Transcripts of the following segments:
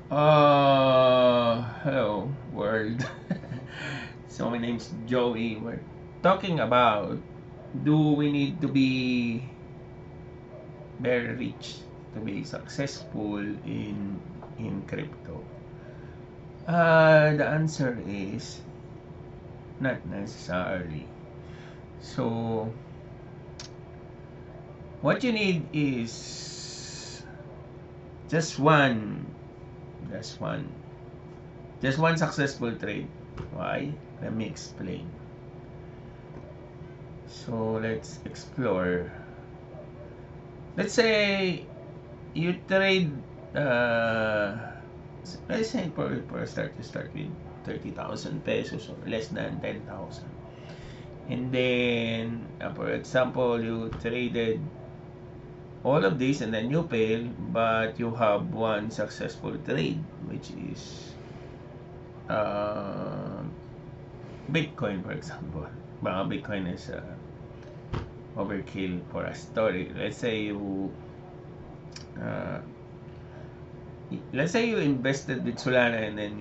Hello world. So my name's Joey. We're talking about, do we need to be very rich to be successful in crypto? The answer is not necessarily. So what you need is just one, just one, just one successful trade. Why? Let me explain. So let's explore. Let's say you trade, let's say for start, you start with 30,000 pesos or less than 10,000. And then, for example, you traded all of this and then you fail, but you have one successful trade, which is uh, Bitcoin, for example. Bitcoin is overkill for a story. Uh, let's say you invested with Solana and then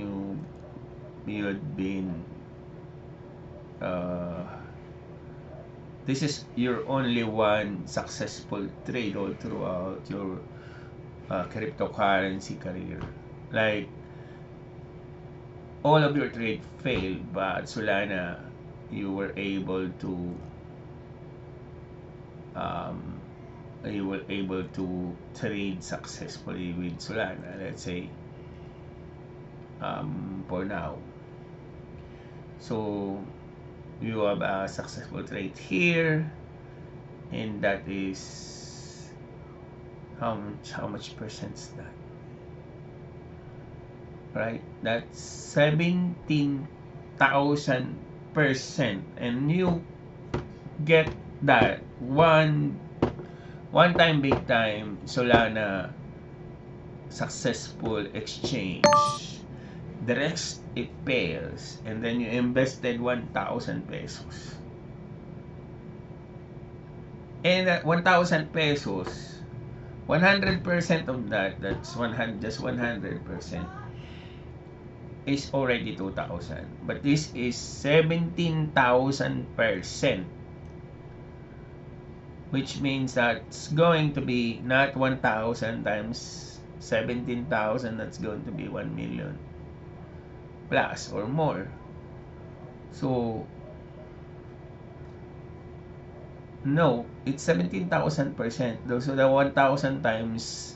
you had been, uh, this is your only one successful trade all throughout your cryptocurrency career. Like, all of your trade failed, but Solana, you were able to um, trade successfully with Solana, let's say, for now. So you have a successful trade here, and that is how much percent is that? Right? That's 17,000%, and you get that one time big time Solana successful exchange. The rest, it fails, and then you invested 1,000 pesos. And that 1,000 pesos, 100% of that, that's 100, just 100%, is already 2,000. But this is 17,000%, which means that's going to be not 1,000 times 17,000, that's going to be 1 million plus or more. So no, it's 17,000%. So the 1,000 times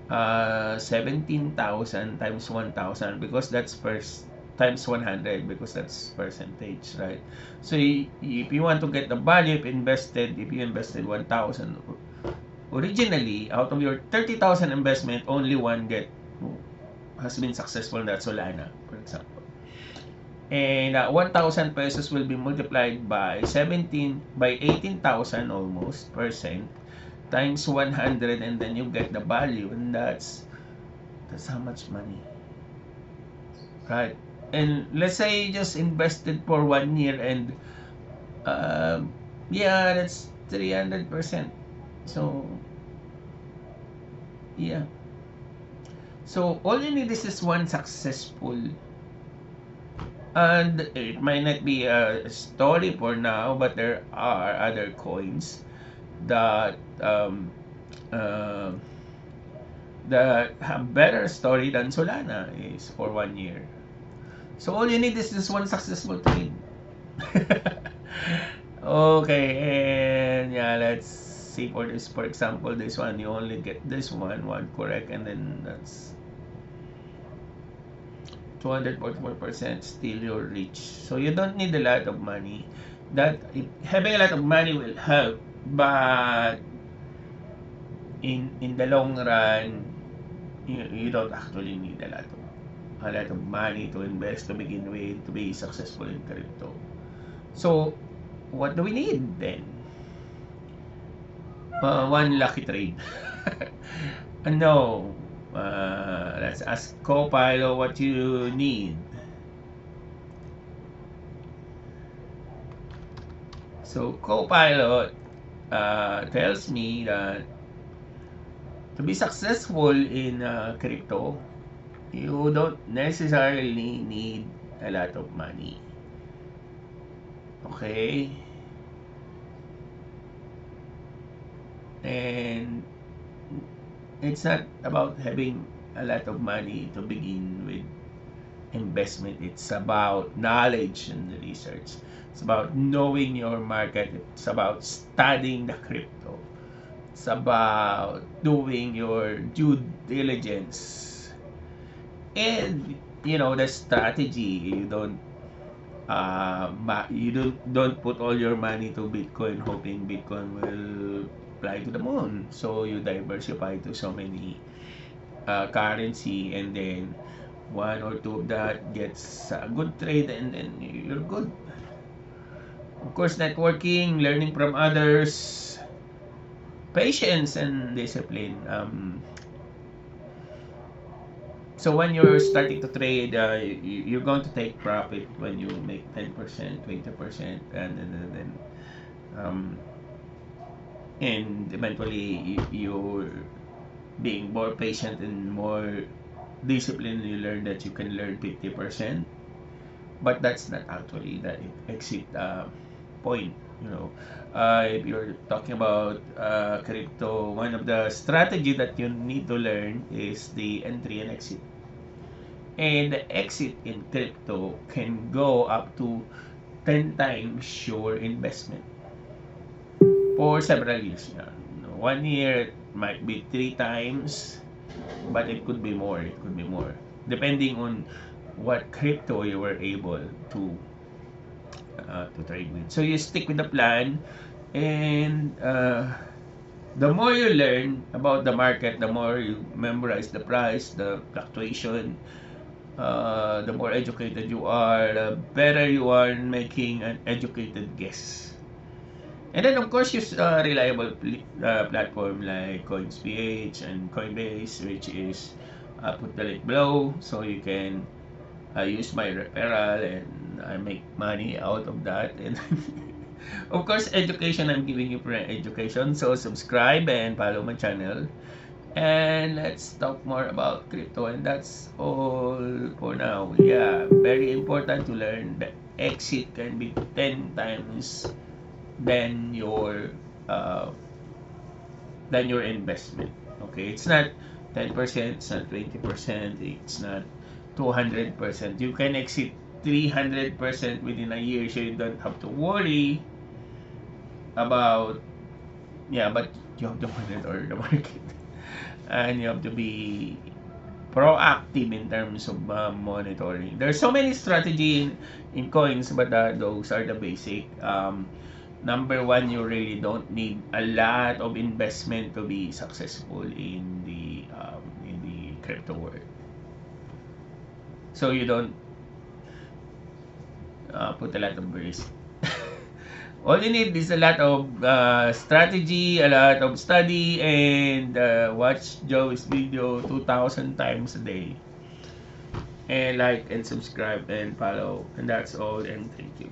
17,000 times 1,000, because that's first, times 100, because that's percentage, right? So if you want to get the value if you invested 1,000 originally, out of your 30,000 investment, only one has been successful, in that Solana, for example. And 1,000 pesos will be multiplied by 18,000 almost percent times 100, and then you get the value, and that's how much money, right? And let's say you just invested for 1 year, and yeah, that's 300%. So yeah, so all you need is just one successful, and it might not be a story for now, but there are other coins that uh, that have better story than Solana is for 1 year. So all you need is just one successful trade. Okay, and yeah, let's see for this. For example, this one, you only get this one correct, and then that's 244%. Still you're rich. So you don't need a lot of money. Having a lot of money will help, but in the long run, you don't actually need a lot of money to invest to begin with to be successful in crypto. So what do we need then? One lucky trade. No. Let's ask Copilot what you need. So Copilot tells me that to be successful in crypto, You don't necessarily need a lot of money. Okay? And it's not about having a lot of money to begin with investment. It's about knowledge and research. It's about knowing your market. It's about studying the crypto. It's about doing your due diligence. And the strategy. You don't put all your money to Bitcoin hoping Bitcoin will fly to the moon. So you diversify to so many currency, and then one or two of that gets a good trade, and then you're good. Of course, networking, learning from others, patience and discipline. So when you're starting to trade, you're going to take profit when you make 10%, 20%, um, and eventually you're being more patient and more disciplined. You learn that you can learn 50%, but that's not actually the exit point. If you're talking about crypto, one of the strategy that you need to learn is the entry and exit. And the exit in crypto can go up to 10 times your investment for several years. 1 year it might be 3 times, but it could be more. It could be more, depending on what crypto you were able to trade with. So you stick with the plan, and the more you learn about the market, the more you memorize the price, the fluctuation, the more educated you are, the better you are in making an educated guess. And then, of course, use reliable platform like CoinsPH and Coinbase, which is put the link below so you can use my referral, and I make money out of that. And of course, education, I'm giving you free education. So subscribe and follow my channel. And let's talk more about crypto. And that's all for now. Yeah, very important to learn that exit can be 10 times than your uh, than your investment. Okay, it's not 10%, it's not 20%, it's not 200%. You can exit 300% within a year, so you don't have to worry about, yeah, but you have to monitor the market. And you have to be proactive in terms of monitoring. There's so many strategy in coins, but those are the basic. Number one, you really don't need a lot of investment to be successful in the crypto world. So you don't put a lot of risk. All you need is a lot of strategy, a lot of study, and watch Joe's video 2,000 times a day. And like and subscribe and follow. And that's all, and thank you.